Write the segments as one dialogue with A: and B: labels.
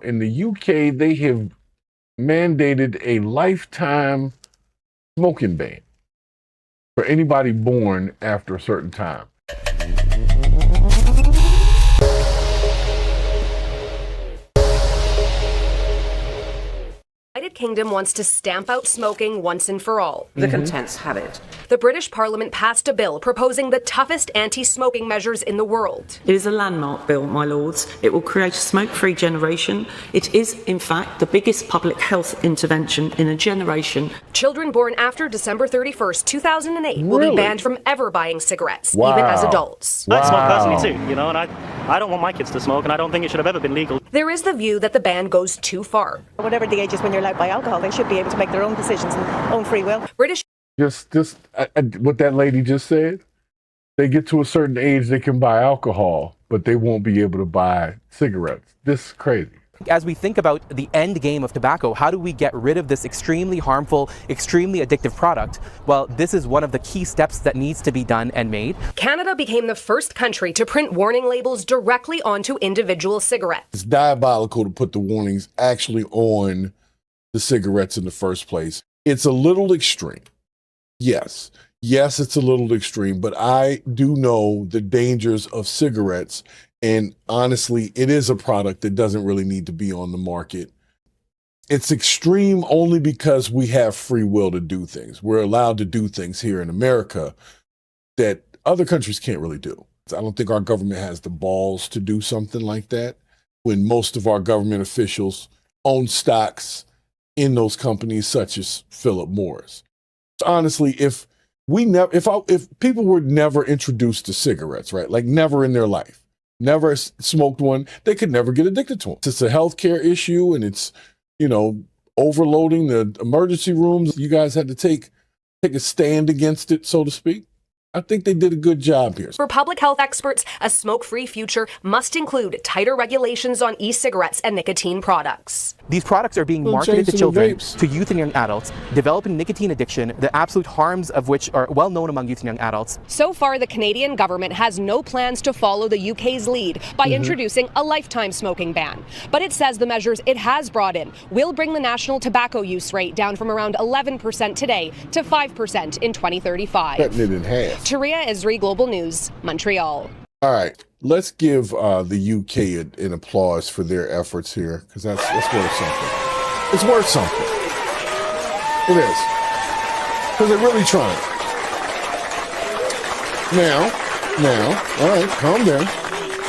A: In the UK, they have mandated a lifetime smoking ban for anybody born after a certain time.
B: The United Kingdom wants to stamp out smoking once and for all.
C: The contents have it.
B: The British Parliament passed a bill proposing the toughest anti-smoking measures in the world.
C: It is a landmark bill, my lords. It will create a smoke-free generation. It is, in fact, the biggest public health intervention in a generation.
B: Children born after December 31st, 2008 will be banned from ever buying cigarettes, even as adults.
D: I smoke personally too, and I don't want my kids to smoke, and I don't think it should have ever been legal.
B: There is the view that the ban goes too far.
E: Whatever the age is when you're allowed to buy alcohol, they should be able to make their own decisions and own free will.
B: British
A: What that lady just said, they get to a certain age, they can buy alcohol, but they won't be able to buy cigarettes. This is crazy.
F: As we think about the end game of tobacco, how do we get rid of this extremely harmful, extremely addictive product? Well, this is one of the key steps that needs to be done and made.
B: Canada became the first country to print warning labels directly onto individual cigarettes.
A: It's diabolical to put the warnings actually on the cigarettes in the first place. It's a little extreme. Yes, it's a little extreme, but I do know the dangers of cigarettes. And honestly, it is a product that doesn't really need to be on the market. It's extreme only because we have free will to do things. We're allowed to do things here in America that other countries can't really do. I don't think our government has the balls to do something like that when most of our government officials own stocks in those companies such as Philip Morris. Honestly, if people were never introduced to cigarettes, right? Like never in their life, never smoked one, they could never get addicted to them. It's a healthcare issue, and it's, overloading the emergency rooms. You guys had to take a stand against it, so to speak. I think they did a good job here.
B: For public health experts, a smoke-free future must include tighter regulations on e-cigarettes and nicotine products.
F: These products are being marketed to children, to youth and young adults, developing nicotine addiction, the absolute harms of which are well known among youth and young adults.
B: So far, the Canadian government has no plans to follow the UK's lead by introducing a lifetime smoking ban. But it says the measures it has brought in will bring the national tobacco use rate down from around 11% today to 5% in 2035.
A: Cutting it in half.
B: Taria Esri, Global News, Montreal.
A: All right, let's give the UK an applause for their efforts here, because that's worth something. It's worth something. It is. Because they're really trying. Now, all right, calm down.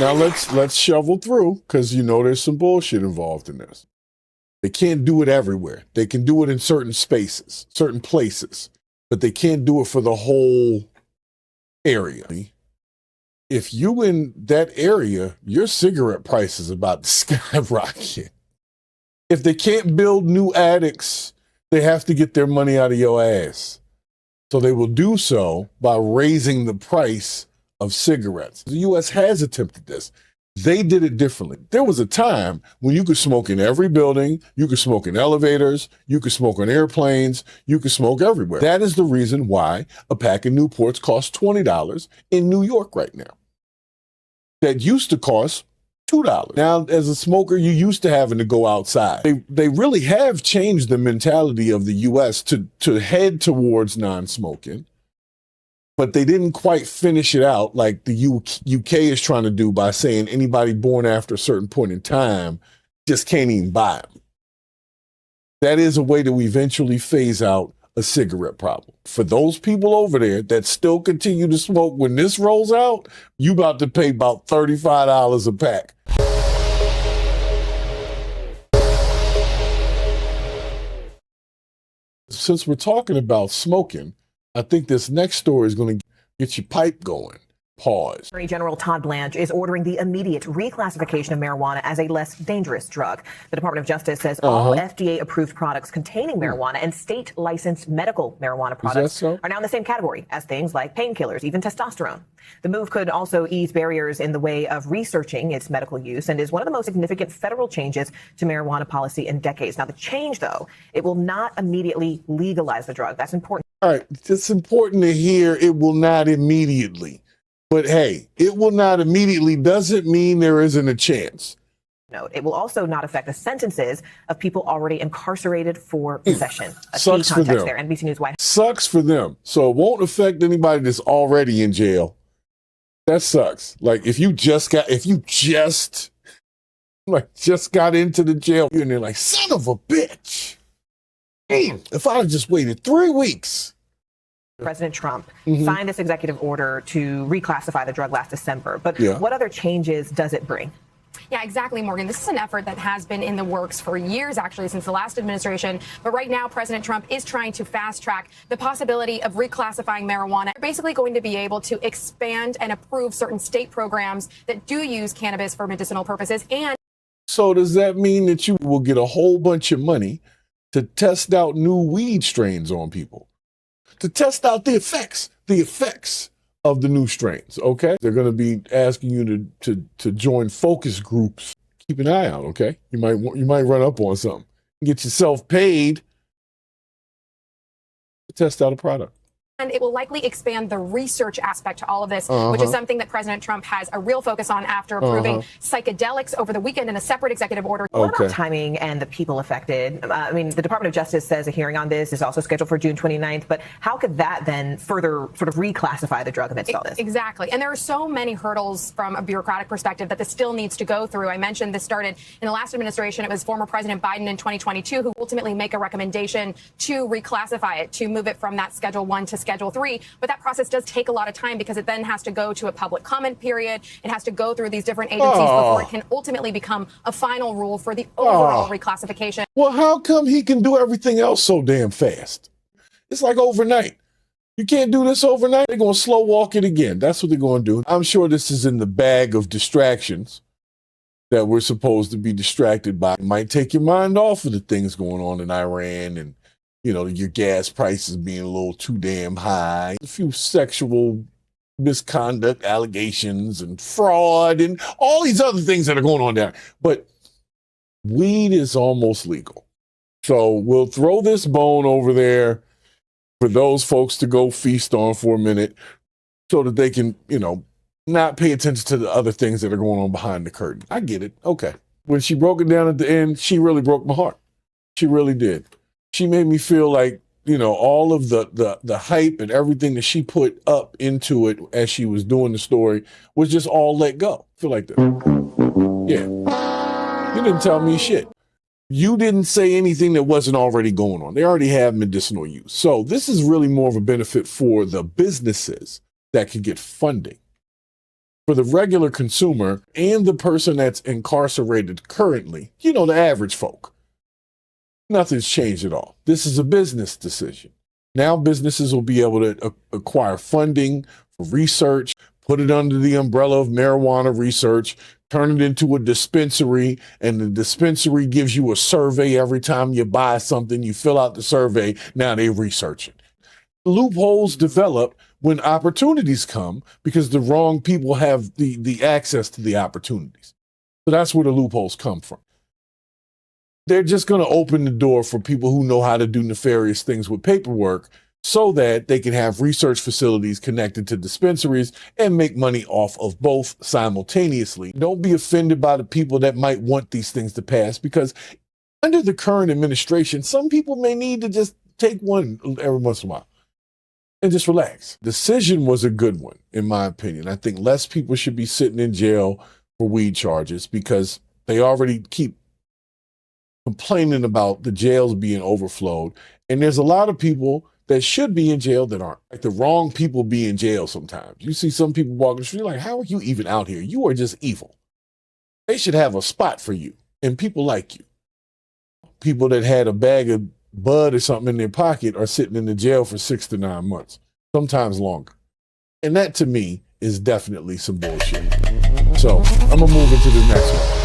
A: Now let's shovel through, because there's some bullshit involved in this. They can't do it everywhere. They can do it in certain spaces, certain places, but they can't do it for the whole area. If you in that area, your cigarette price is about to skyrocket. If they can't build new addicts, they have to get their money out of your ass. So they will do so by raising the price of cigarettes. The U.S. has attempted this. They did it differently. There was a time when you could smoke in every building, you could smoke in elevators, you could smoke on airplanes, you could smoke everywhere. That is the reason why a pack of Newports costs $20 in New York right now. That used to cost $2. Now, as a smoker, you're used to having to go outside. They really have changed the mentality of the U.S. to head towards non-smoking, but they didn't quite finish it out like the UK is trying to do by saying anybody born after a certain point in time just can't even buy them. That is a way to eventually phase out a cigarette problem. For those people over there that still continue to smoke, when this rolls out, you about to pay about $35 a pack. Since we're talking about smoking, I think this next story is going to get your pipe going. Pause.
G: Attorney General Todd Blanche is ordering the immediate reclassification of marijuana as a less dangerous drug. The Department of Justice says all FDA-approved products containing marijuana and state-licensed medical marijuana products are now in the same category as things like painkillers, even testosterone. The move could also ease barriers in the way of researching its medical use and is one of the most significant federal changes to marijuana policy in decades. Now, the change, though, it will not immediately legalize the drug. That's important.
A: All right, it's important to hear it will not immediately. But hey, it will not immediately doesn't mean there isn't a chance.
G: note. It will also not affect the sentences of people already incarcerated for possession. A
A: Sucks
G: key
A: for
G: context
A: them.
G: there. NBC News White.
A: Sucks for them. So it won't affect anybody that's already in jail. That sucks. Like if you just got into the jail, and they're like, son of a bitch. Damn, if I had just waited 3 weeks.
G: President Trump signed this executive order to reclassify the drug last December. But
A: Yeah.
G: what other changes does it bring?
H: Yeah, exactly, Morgan. This is an effort that has been in the works for years, actually, since the last administration. But right now, President Trump is trying to fast track the possibility of reclassifying marijuana. They're basically going to be able to expand and approve certain state programs that do use cannabis for medicinal purposes. And
A: So does that mean that you will get a whole bunch of money to test out new weed strains on people? To test out the effects of the new strains, okay? They're going to be asking you to join focus groups. Keep an eye out, okay? You might run up on something. Get yourself paid to test out a product.
H: it will likely expand the research aspect to all of this, which is something that President Trump has a real focus on after approving psychedelics over the weekend in a separate executive order.
G: What about timing and the people affected? I mean, the Department of Justice says a hearing on this is also scheduled for June 29th, but how could that then further sort of reclassify the drug amidst all this?
H: Exactly. And there are so many hurdles from a bureaucratic perspective that this still needs to go through. I mentioned this started in the last administration. It was former President Biden in 2022 who ultimately make a recommendation to reclassify it, to move it from that Schedule 1 to Schedule 3. But that process does take a lot of time because it then has to go to a public comment period. It has to go through these different agencies before it can ultimately become a final rule for the overall reclassification.
A: Well, how come he can do everything else so damn fast? It's like overnight. You can't do this overnight. They're going to slow walk it again. That's what they're going to do. I'm sure this is in the bag of distractions that we're supposed to be distracted by. It might take your mind off of the things going on in Iran and, you know, your gas prices being a little too damn high. A few sexual misconduct allegations and fraud and all these other things that are going on there. But weed is almost legal. So we'll throw this bone over there for those folks to go feast on for a minute so that they can, you know, not pay attention to the other things that are going on behind the curtain. I get it. Okay. When she broke it down at the end, she really broke my heart. She really did. She made me feel like, you know, all of the hype and everything that she put up into it as she was doing the story was just all let go. I feel like that. Yeah. You didn't tell me shit. You didn't say anything that wasn't already going on. They already have medicinal use. So this is really more of a benefit for the businesses that can get funding. For the regular consumer and the person that's incarcerated currently, you know, the average folk, nothing's changed at all. This is a business decision. Now businesses will be able to acquire funding for research, put it under the umbrella of marijuana research, turn it into a dispensary, and the dispensary gives you a survey every time you buy something. You fill out the survey. Now they research it. Loopholes develop when opportunities come because the wrong people have the access to the opportunities. So that's where the loopholes come from. They're just going to open the door for people who know how to do nefarious things with paperwork so that they can have research facilities connected to dispensaries and make money off of both simultaneously. Don't be offended by the people that might want these things to pass because under the current administration, some people may need to just take one every once in a while and just relax. Decision was a good one, in my opinion. I think less people should be sitting in jail for weed charges because they already keep complaining about the jails being overflowed. And there's a lot of people that should be in jail that aren't. Like the wrong people be in jail sometimes. You see some people walking the street like, how are you even out here? You are just evil. They should have a spot for you and people like you. People that had a bag of bud or something in their pocket are sitting in the jail for 6 to 9 months, sometimes longer. And that to me is definitely some bullshit. So I'm gonna move into the next one.